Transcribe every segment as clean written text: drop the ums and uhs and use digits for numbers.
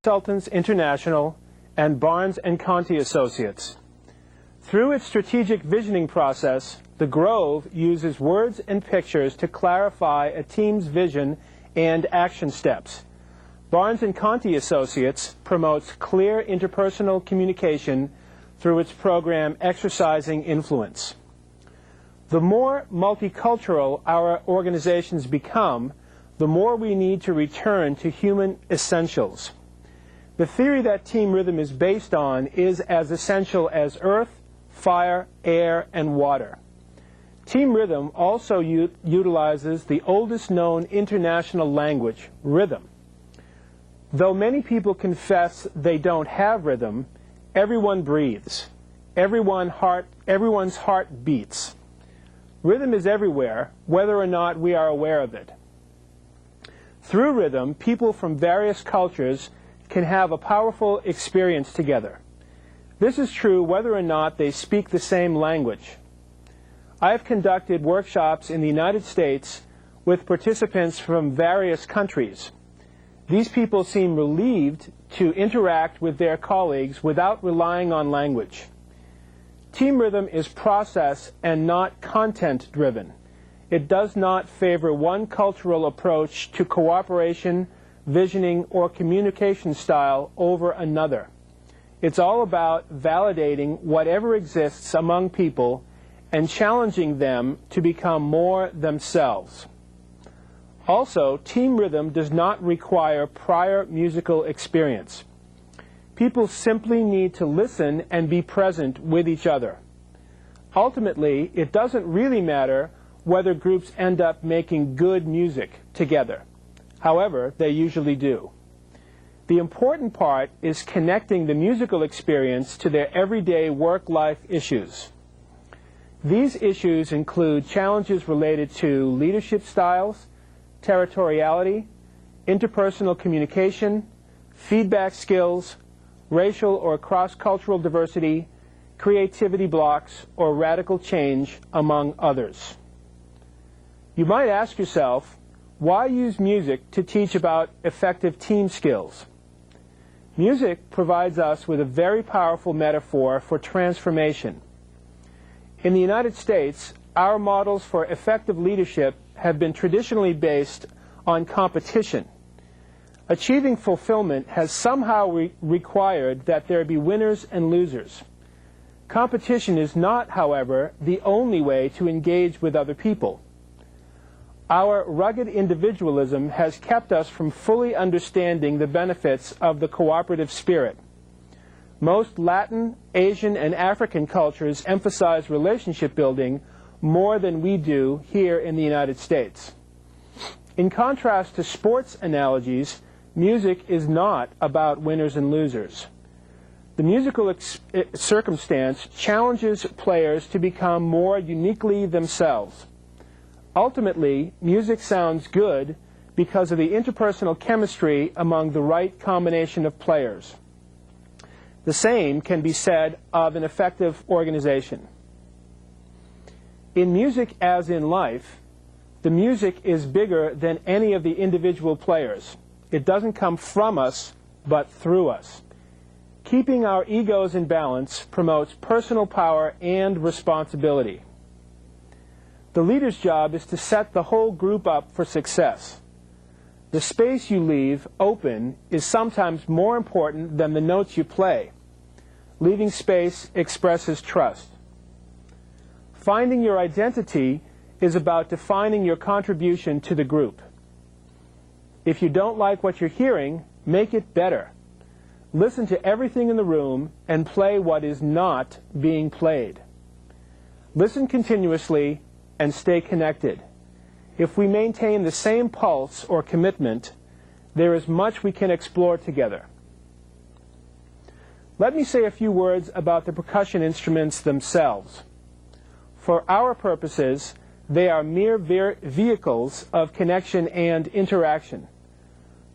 Consultants International and Barnes & Conte Associates. Through its strategic visioning process, the Grove uses words and pictures to clarify a team's vision and action steps. Barnes & Conte Associates promotes clear interpersonal communication through its program Exercising Influence. The more multicultural our organizations become, the more we need to return to human essentials. The theory that team rhythm is based on is as essential as earth, fire, air, and water. Team rhythm also utilizes the oldest known international language, rhythm. Though many people confess they don't have rhythm, everyone breathes. Everyone's heart beats. Rhythm is everywhere, whether or not we are aware of it. Through rhythm, people from various cultures can have a powerful experience together. This is true whether or not they speak the same language. I have conducted workshops in the United States with participants from various countries. These people seem relieved to interact with their colleagues without relying on language. Team rhythm is process and not content-driven. It does not favor one cultural approach to cooperation, visioning, or communication style over another. It's all about validating whatever exists among people and challenging them to become more themselves. Also, team rhythm does not require prior musical experience. People simply need to listen and be present with each other. Ultimately, it doesn't really matter whether groups end up making good music together. However, they usually do. The important part is connecting the musical experience to their everyday work-life issues. These issues include challenges related to leadership styles, territoriality, interpersonal communication, feedback skills, racial or cross-cultural diversity, creativity blocks, or radical change, among others. You might ask yourself, why use music to teach about effective team skills? Music provides us with a very powerful metaphor for transformation. In the United States, our models for effective leadership have been traditionally based on competition. Achieving fulfillment has somehow required that there be winners and losers. Competition is not, however, the only way to engage with other people. Our rugged individualism has kept us from fully understanding the benefits of the cooperative spirit. Most Latin, Asian, and African cultures emphasize relationship building more than we do here in the United States. In contrast to sports analogies, music is not about winners and losers. The musical circumstance challenges players to become more uniquely themselves. Ultimately, music sounds good because of the interpersonal chemistry among the right combination of players. The same can be said of an effective organization. In music as in life, the music is bigger than any of the individual players. It doesn't come from us, but through us. Keeping our egos in balance promotes personal power and responsibility. The leader's job is to set the whole group up for success. The space you leave open is sometimes more important than the notes you play. Leaving space expresses trust. Finding your identity is about defining your contribution to the group. If you don't like what you're hearing, make it better. Listen to everything in the room and play what is not being played. Listen continuously and stay connected. If we maintain the same pulse or commitment, there is much we can explore together. Let me say a few words about the percussion instruments themselves. For our purposes, they are mere vehicles of connection and interaction.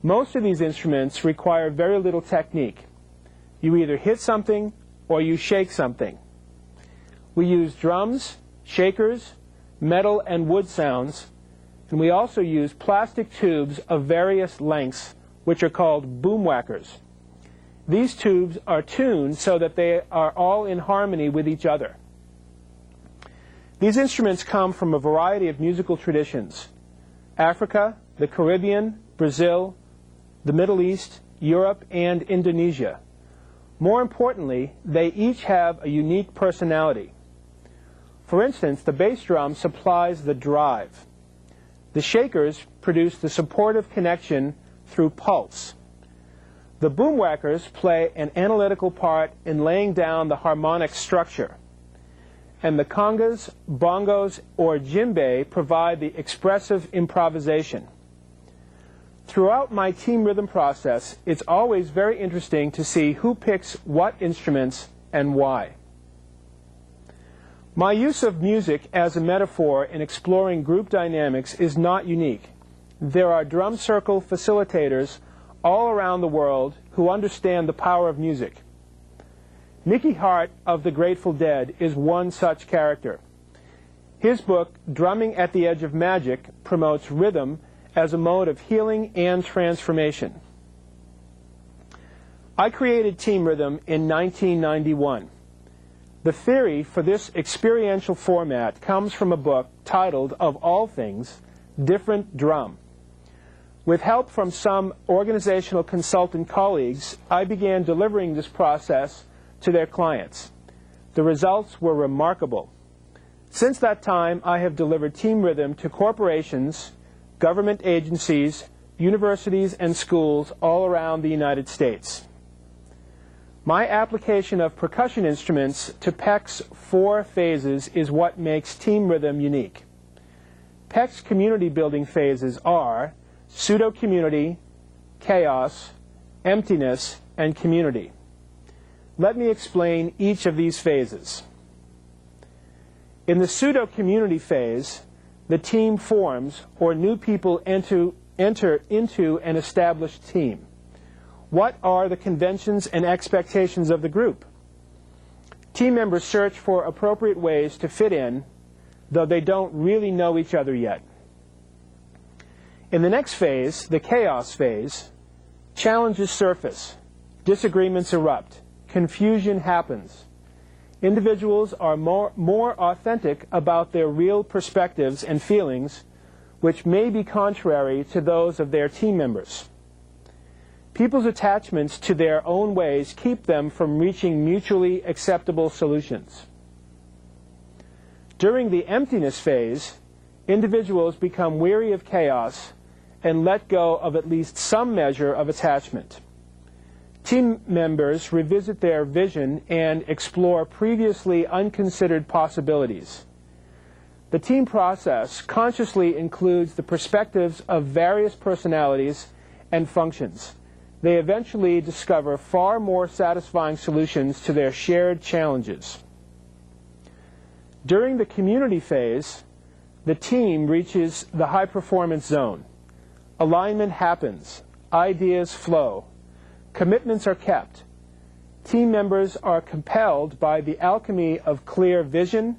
Most of these instruments require very little technique. You either hit something or you shake something. We use drums, shakers, metal and wood sounds, and we also use plastic tubes of various lengths, which are called boom whackers. These tubes are tuned so that they are all in harmony with each other. These instruments come from a variety of musical traditions: Africa, the Caribbean, Brazil, the Middle East, Europe, and Indonesia. More importantly, they each have a unique personality. For instance, the bass drum supplies the drive. The shakers produce the supportive connection through pulse. The boomwhackers play an analytical part in laying down the harmonic structure. And the congas, bongos, or djembe provide the expressive improvisation. Throughout my team rhythm process, it's always very interesting to see who picks what instruments and why. My use of music as a metaphor in exploring group dynamics is not unique. There are drum circle facilitators all around the world who understand the power of music. Mickey Hart of the Grateful Dead is one such character. His book, Drumming at the Edge of Magic, promotes rhythm as a mode of healing and transformation. I created team rhythm in 1991. The theory for this experiential format comes from a book titled, of all things, Different Drum. With help from some organizational consultant colleagues, I began delivering this process to their clients. The results were remarkable. Since that time, I have delivered team rhythm to corporations, government agencies, universities, and schools all around the United States. My application of percussion instruments to Peck's 4 phases is what makes team rhythm unique. Peck's community building phases are pseudo-community, chaos, emptiness, and community. Let me explain each of these phases. In the pseudo-community phase, the team forms, or new people enter into an established team. What are the conventions and expectations of the group? Team members search for appropriate ways to fit in, though they don't really know each other yet. In the next phase, the chaos phase, challenges surface, disagreements erupt, confusion happens. Individuals are more authentic about their real perspectives and feelings, which may be contrary to those of their team members. People's attachments to their own ways keep them from reaching mutually acceptable solutions. During the emptiness phase, individuals become weary of chaos and let go of at least some measure of attachment. Team members revisit their vision and explore previously unconsidered possibilities. The team process consciously includes the perspectives of various personalities and functions. They eventually discover far more satisfying solutions to their shared challenges. During the community phase, the team reaches the high-performance zone. Alignment happens. Ideas flow. Commitments are kept. Team members are compelled by the alchemy of clear vision,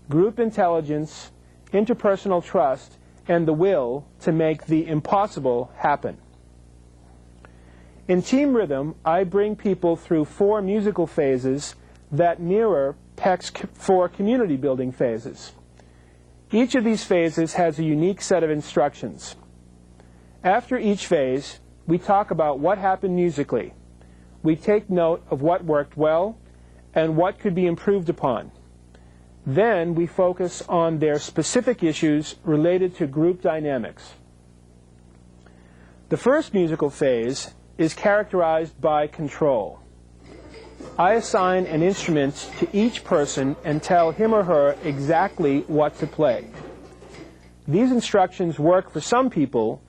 group intelligence, interpersonal trust, and the will to make the impossible happen. In team rhythm, I bring people through 4 musical phases that mirror Peck's 4 community building phases. Each of these phases has a unique set of instructions. After each phase, we talk about what happened musically. We take note of what worked well and what could be improved upon. Then we focus on their specific issues related to group dynamics. The first musical phase is characterized by control. I assign an instrument to each person and tell him or her exactly what to play. These instructions work for some people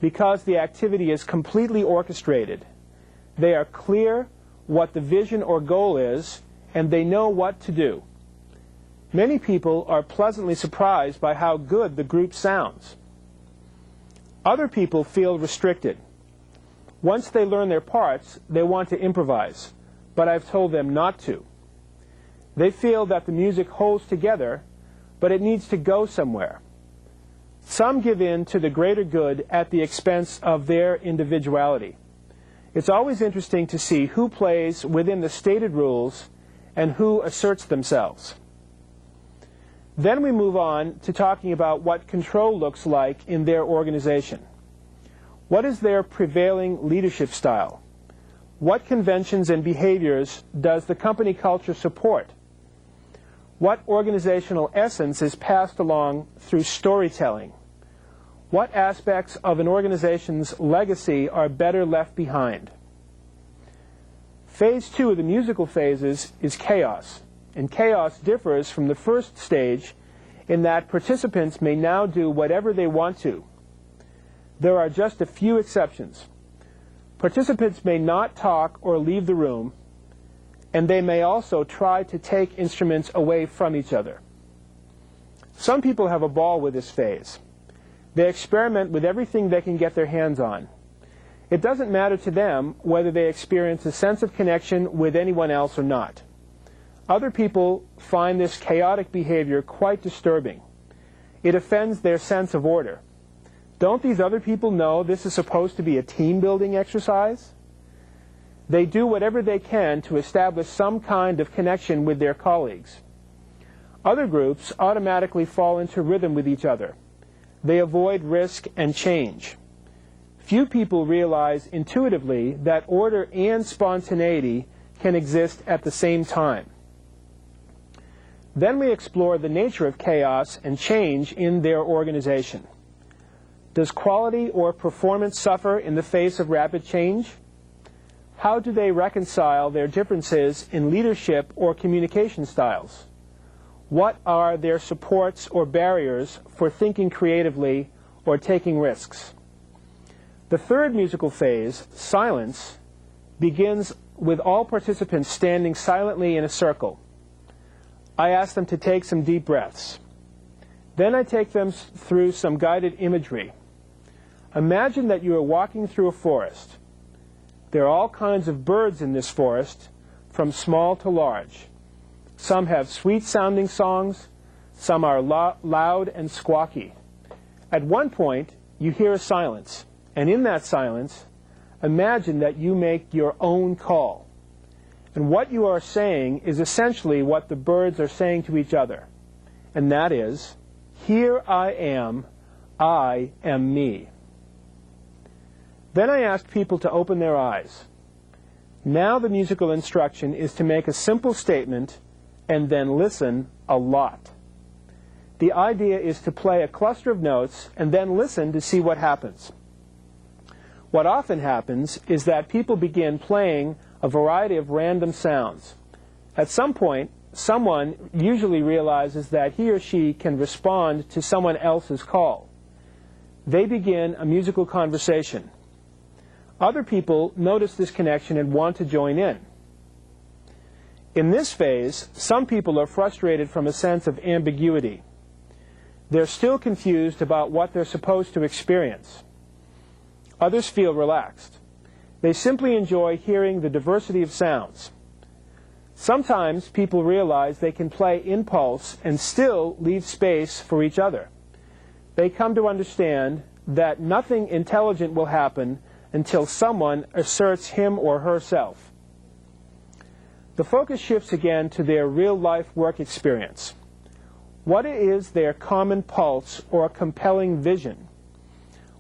because the activity is completely orchestrated. They are clear what the vision or goal is, and they know what to do. Many people are pleasantly surprised by how good the group sounds. Other people feel restricted. Once they learn their parts, they want to improvise, but I've told them not to. They feel that the music holds together, but it needs to go somewhere. Some give in to the greater good at the expense of their individuality. It's always interesting to see who plays within the stated rules and who asserts themselves. Then we move on to talking about what control looks like in their organization. What is their prevailing leadership style? What conventions and behaviors does the company culture support? What organizational essence is passed along through storytelling? What aspects of an organization's legacy are better left behind? Phase 2 of the musical phases is chaos, and chaos differs from the first stage in that participants may now do whatever they want to. There are just a few exceptions. Participants may not talk or leave the room, and they may also try to take instruments away from each other. Some people have a ball with this phase. They experiment with everything they can get their hands on. It doesn't matter to them whether they experience a sense of connection with anyone else or not. Other people find this chaotic behavior quite disturbing. It offends their sense of order. Don't these other people know this is supposed to be a team-building exercise? They do whatever they can to establish some kind of connection with their colleagues. Other groups automatically fall into rhythm with each other. They avoid risk and change. Few people realize intuitively that order and spontaneity can exist at the same time. Then we explore the nature of chaos and change in their organization. Does quality or performance suffer in the face of rapid change? How do they reconcile their differences in leadership or communication styles? What are their supports or barriers for thinking creatively or taking risks? The third musical phase, silence, begins with all participants standing silently in a circle. I ask them to take some deep breaths. Then I take them through some guided imagery. Imagine that you are walking through a forest. There are all kinds of birds in this forest, from small to large. Some have sweet-sounding songs. Some are loud and squawky. At one point, you hear a silence. And in that silence, imagine that you make your own call. And what you are saying is essentially what the birds are saying to each other. And that is, here I am me. Then I ask people to open their eyes. Now the musical instruction is to make a simple statement and then listen a lot. The idea is to play a cluster of notes and then listen to see what happens. What often happens is that people begin playing a variety of random sounds. At some point, someone usually realizes that he or she can respond to someone else's call. They begin a musical conversation. Other people notice this connection and want to join in. In this phase, some people are frustrated from a sense of ambiguity. They're still confused about what they're supposed to experience. Others feel relaxed. They simply enjoy hearing the diversity of sounds. Sometimes people realize they can play impulse and still leave space for each other. They come to understand that nothing intelligent will happen until someone asserts him or herself. The focus shifts again to their real-life work experience. What is their common pulse or compelling vision?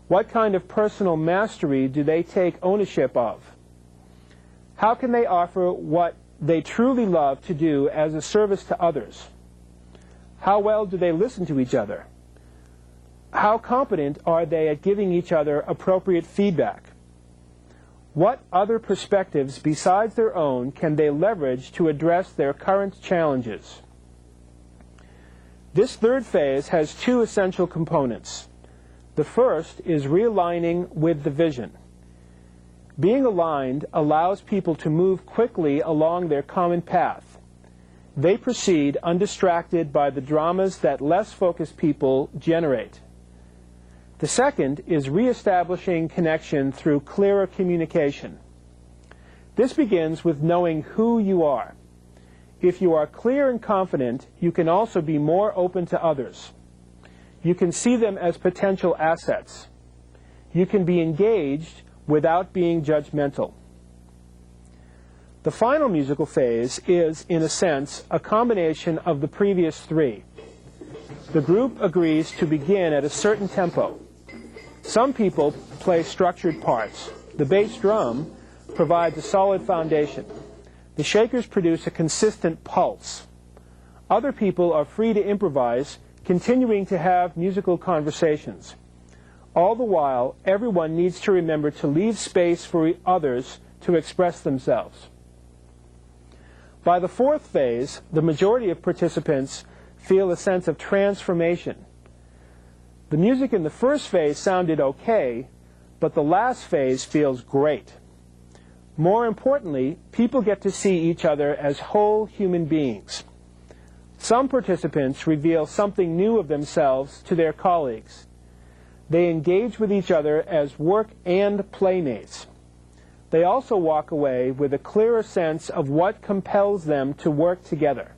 What kind of personal mastery do they take ownership of? How can they offer what they truly love to do as a service to others? How well do they listen to each other? How competent are they at giving each other appropriate feedback? What other perspectives besides their own can they leverage to address their current challenges? This third phase has two essential components. The first is realigning with the vision. Being aligned allows people to move quickly along their common path. They proceed undistracted by the dramas that less focused people generate. The second is reestablishing connection through clearer communication. This begins with knowing who you are. If you are clear and confident, you can also be more open to others. You can see them as potential assets. You can be engaged without being judgmental. The final musical phase is, in a sense, a combination of the previous three. The group agrees to begin at a certain tempo. Some people play structured parts. The bass drum provides a solid foundation. The shakers produce a consistent pulse. Other people are free to improvise, continuing to have musical conversations. All the while, everyone needs to remember to leave space for others to express themselves. By the fourth phase, the majority of participants feel a sense of transformation. The music in the first phase sounded okay, but the last phase feels great. More importantly, people get to see each other as whole human beings. Some participants reveal something new of themselves to their colleagues. They engage with each other as work and playmates. They also walk away with a clearer sense of what compels them to work together.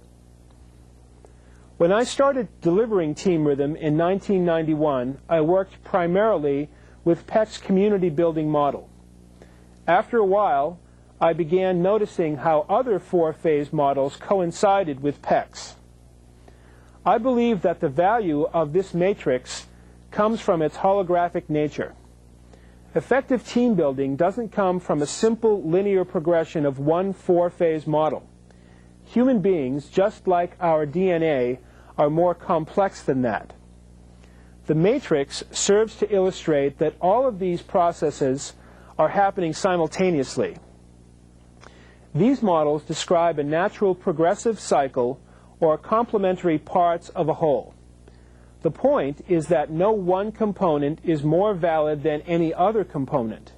When I started delivering Team Rhythm in 1991, I worked primarily with Peck's community building model. After a while, I began noticing how other four-phase models coincided with Peck's. I believe that the value of this matrix comes from its holographic nature. Effective team building doesn't come from a simple linear progression of one four-phase model. Human beings, just like our DNA, are more complex than that. The matrix serves to illustrate that all of these processes are happening simultaneously. These models describe a natural progressive cycle or complementary parts of a whole. The point is that no one component is more valid than any other component.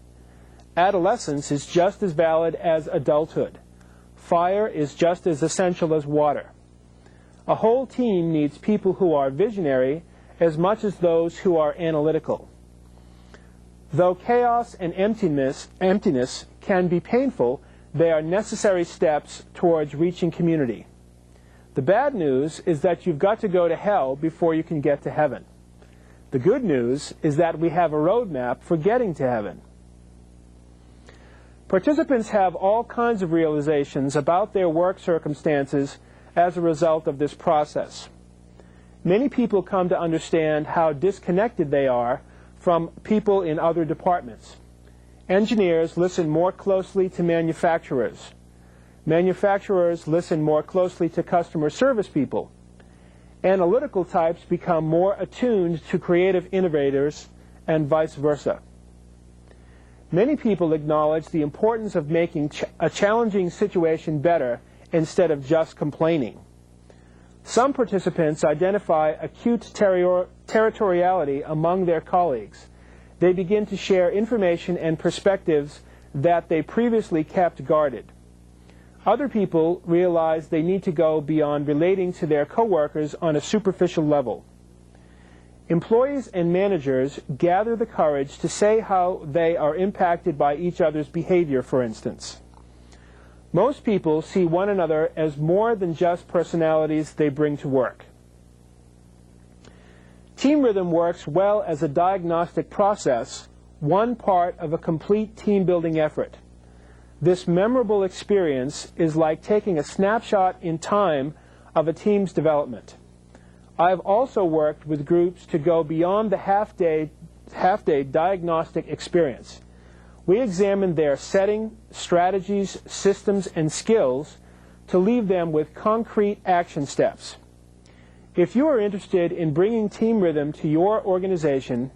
Adolescence is just as valid as adulthood. Fire is just as essential as water. A whole team needs people who are visionary as much as those who are analytical. Though chaos and emptiness can be painful, they are necessary steps towards reaching community. The bad news is that you've got to go to hell before you can get to heaven. The good news is that we have a roadmap for getting to heaven. Participants have all kinds of realizations about their work circumstances as a result of this process. Many people come to understand how disconnected they are from people in other departments. Engineers listen more closely to manufacturers. Manufacturers listen more closely to customer service people. Analytical types become more attuned to creative innovators, and vice versa. Many people acknowledge the importance of making a challenging situation better instead of just complaining. Some participants identify acute territoriality among their colleagues. They begin to share information and perspectives that they previously kept guarded. Other people realize they need to go beyond relating to their coworkers on a superficial level. Employees and managers gather the courage to say how they are impacted by each other's behavior, for instance. Most people see one another as more than just personalities they bring to work. Team Rhythm works well as a diagnostic process, one part of a complete team-building effort. This memorable experience is like taking a snapshot in time of a team's development. I have also worked with groups to go beyond the half-day diagnostic experience. We examined their setting, strategies, systems, and skills to leave them with concrete action steps. If you are interested in bringing Team Rhythm to your organization,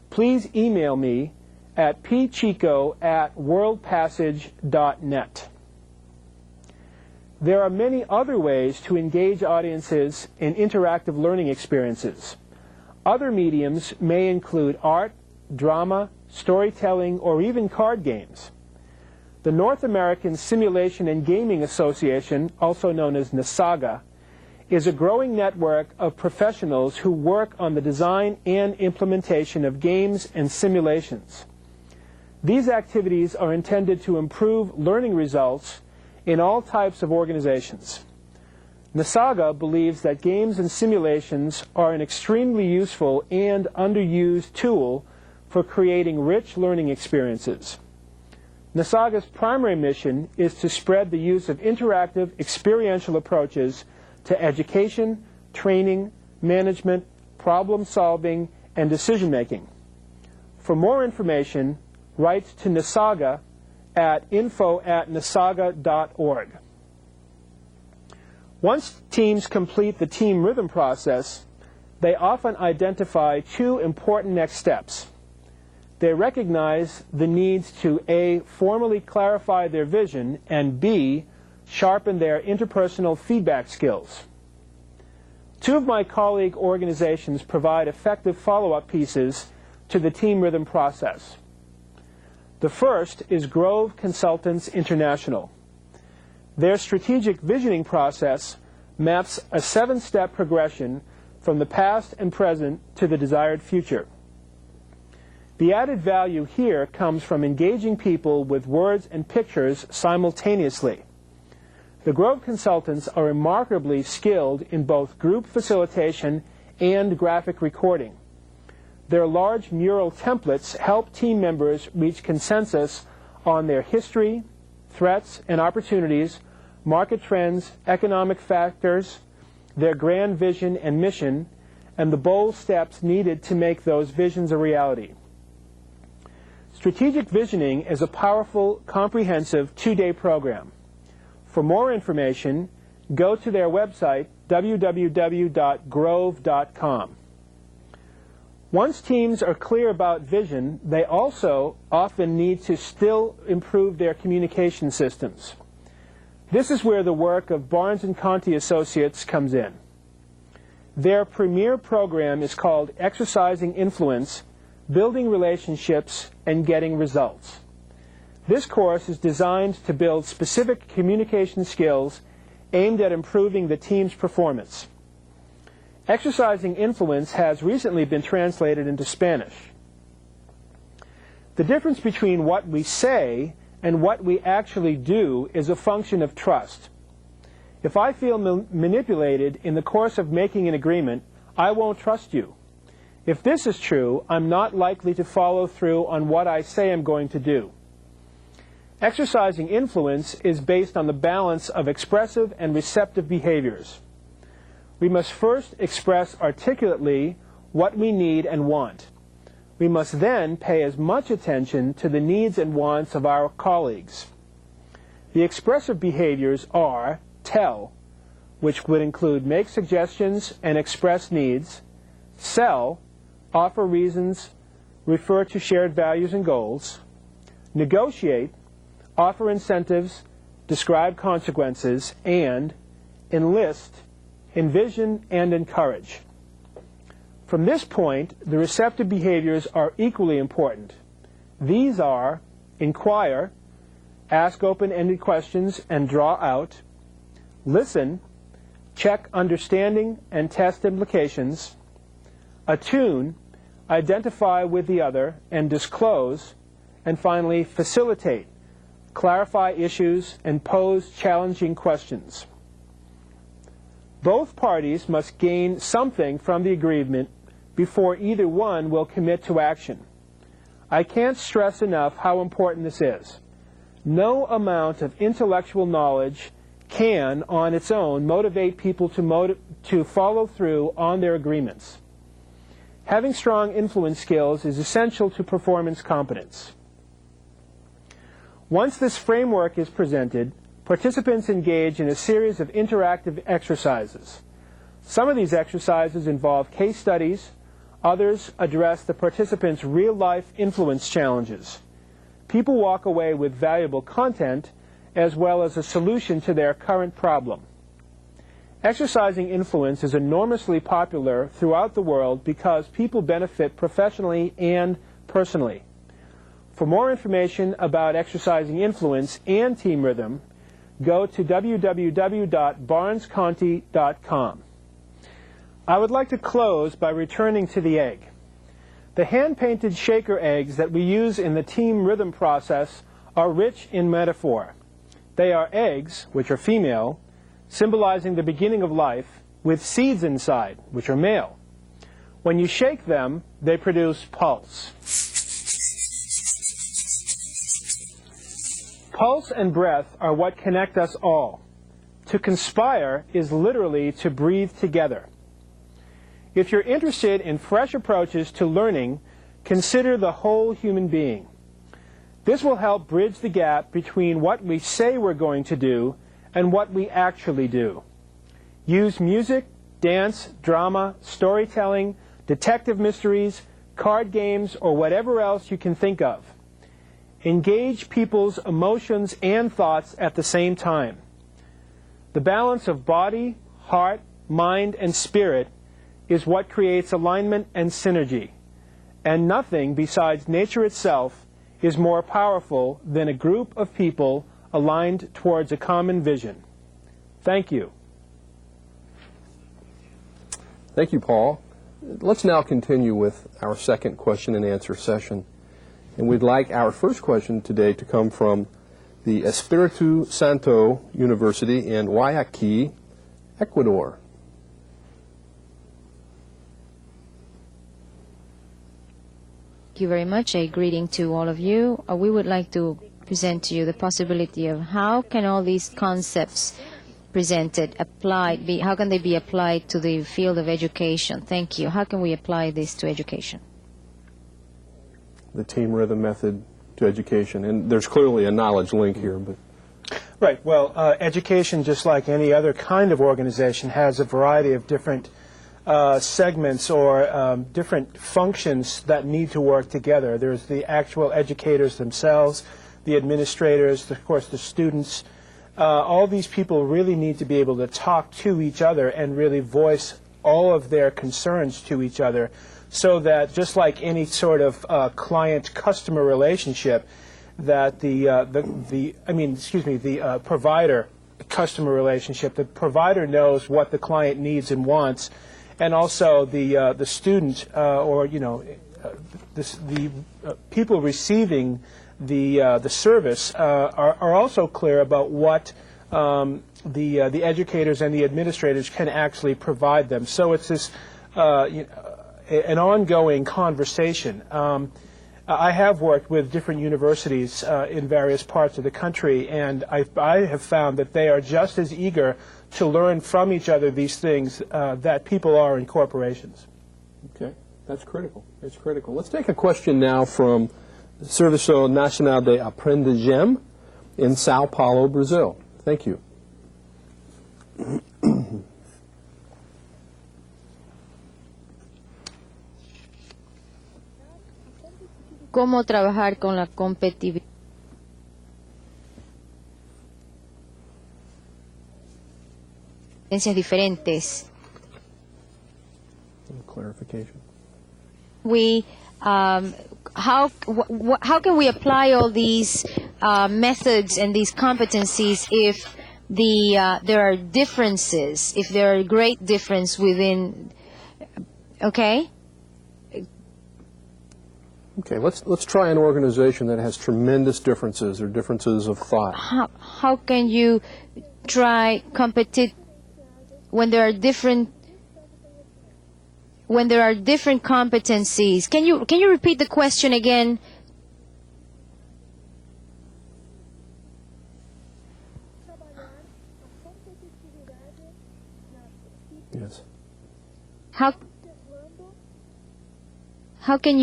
please email me at pchico@worldpassage.net. There are many other ways to engage audiences in interactive learning experiences. Other mediums may include art, drama, storytelling, or even card games. The North American Simulation and Gaming Association, also known as NASAGA, is a growing network of professionals who work on the design and implementation of games and simulations. These activities are intended to improve learning results in all types of organizations. NASAGA believes that games and simulations are an extremely useful and underused tool for creating rich learning experiences. NISAGA's primary mission is to spread the use of interactive, experiential approaches to education, training, management, problem-solving, and decision-making. For more information, write to NISAGA at info@nisaga.org. Once teams complete the team rhythm process, they often identify two important next steps. They recognize the needs to A, formally clarify their vision, and B, sharpen their interpersonal feedback skills. Two of my colleague organizations provide effective follow-up pieces to the team rhythm process. The first is Grove Consultants International. Their strategic visioning process maps a 7-step progression from the past and present to the desired future. The added value here comes from engaging people with words and pictures simultaneously. The Grove consultants are remarkably skilled in both group facilitation and graphic recording. Their large mural templates help team members reach consensus on their history, threats and opportunities, market trends, economic factors, their grand vision and mission, and the bold steps needed to make those visions a reality. Strategic visioning is a powerful, comprehensive 2-day program. For more information, go to their website, www.grove.com. Once teams are clear about vision, they also often need to still improve their communication systems. This is where the work of Barnes & Conte Associates comes in. Their premier program is called Exercising Influence, Building Relationships, and Getting Results. This course is designed to build specific communication skills aimed at improving the team's performance. Exercising Influence has recently been translated into Spanish. The difference between what we say and what we actually do is a function of trust. If I feel manipulated in the course of making an agreement, I won't trust you. If this is true, I'm not likely to follow through on what I say I'm going to do. Exercising influence is based on the balance of expressive and receptive behaviors. We must first express articulately what we need and want. We must then pay as much attention to the needs and wants of our colleagues. The expressive behaviors are tell, which would include make suggestions and express needs, sell, offer reasons, refer to shared values and goals, negotiate, offer incentives, describe consequences, and enlist, envision, and encourage. From this point, the receptive behaviors are equally important. These are inquire, ask open-ended questions and draw out, listen, check understanding and test implications, attune, identify with the other and disclose, and finally facilitate, clarify issues, and pose challenging questions. Both parties must gain something from the agreement before either one will commit to action. I can't stress enough how important this is. No amount of intellectual knowledge can, on its own, motivate people to follow through on their agreements. Having strong influence skills is essential to performance competence. Once this framework is presented, participants engage in a series of interactive exercises. Some of these exercises involve case studies. Others address the participants' real-life influence challenges. People walk away with valuable content as well as a solution to their current problem. Exercising influence is enormously popular throughout the world because people benefit professionally and personally. For more information about exercising influence and team rhythm, go to www.barnesconte.com. I would like to close by returning to the egg. The hand-painted shaker eggs that we use in the team rhythm process are rich in metaphor. They are eggs, which are female, symbolizing the beginning of life, with seeds inside, which are male. When you shake them, they produce pulse. Pulse and breath are what connect us all. To conspire is literally to breathe together. If you're interested in fresh approaches to learning, consider the whole human being. This will help bridge the gap between what we say we're going to do and what we actually do. Use music, dance, drama, storytelling, detective mysteries, card games, or whatever else you can think of. Engage people's emotions and thoughts at the same time. The balance of body, heart, mind, and spirit is what creates alignment and synergy. And nothing besides nature itself is more powerful than a group of people aligned towards a common vision. Thank you. Thank you, Paul. Let's now continue with our second question and answer session. And we'd like our first question today to come from the Espiritu Santo University in Guayaquil, Ecuador. Thank you very much. A greeting to all of you. We would like to present to you the possibility of how can all these concepts presented how can they be applied to the field of education? Thank you. How can we apply this to education? The team rhythm method to education, and there's clearly a knowledge link here. But right. Well, education, just like any other kind of organization, has a variety of different segments or different functions that need to work together. There's the actual educators themselves, the administrators, of course the students. All these people really need to be able to talk to each other and really voice all of their concerns to each other, so that just like any sort of client-customer relationship, that the provider-customer relationship, the provider knows what the client needs and wants, and also the student the people receiving the service are also clear about what the educators and the administrators can actually provide them. So it's this an ongoing conversation. I have worked with different universities in various parts of the country, and I have found that they are just as eager to learn from each other these things that people are in corporations. Okay, that's critical. It's critical. Let's take a question now from Serviço Nacional de Aprendizagem in Sao Paulo, Brazil. Thank you. ¿Cómo trabajar con la competitividad diferentes? Clarification. How can we apply all these methods and these competencies if there are differences, if there are great difference within? Okay. Okay, let's try an organization that has tremendous differences or differences of thought. How can you try when there are different competencies? Can you repeat the question again? Yes. How can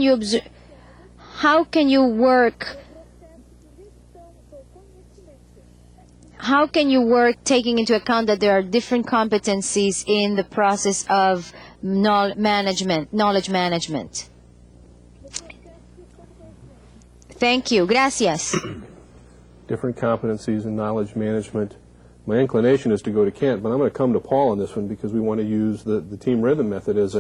you observe? How can you work? How can you work taking into account that there are different competencies in the process of knowledge management? Thank you. Gracias. Different competencies in knowledge management. My inclination is to go to Kent, but I'm going to come to Paul on this one because we want to use the team rhythm method as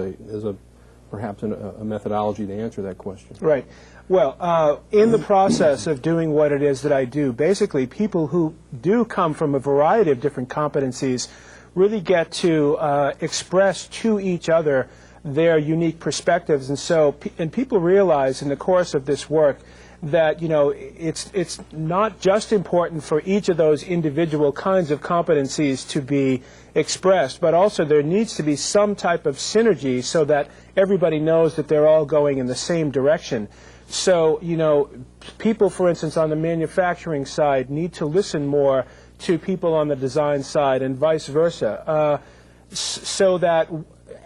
perhaps a methodology to answer that question. Right. Well, in the process of doing what it is that I do, basically people who do come from a variety of different competencies really get to express to each other their unique perspectives, and people realize in the course of this work that it's not just important for each of those individual kinds of competencies to be expressed, but also there needs to be some type of synergy so that everybody knows that they're all going in the same direction. So, you know, people, for instance, on the manufacturing side need to listen more to people on the design side and vice versa, so that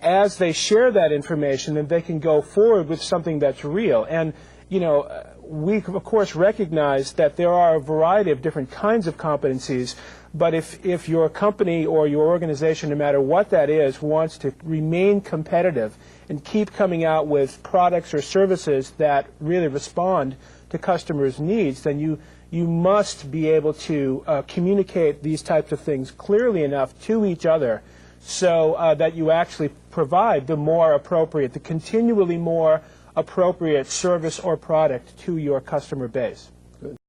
as they share that information, then they can go forward with something that's real. And, you know, we, of course, recognize that there are a variety of different kinds of competencies, but if your company or your organization, no matter what that is, wants to remain competitive and keep coming out with products or services that really respond to customers' needs, then you must be able to communicate these types of things clearly enough to each other so that you actually provide the more appropriate, the continually more appropriate service or product to your customer base.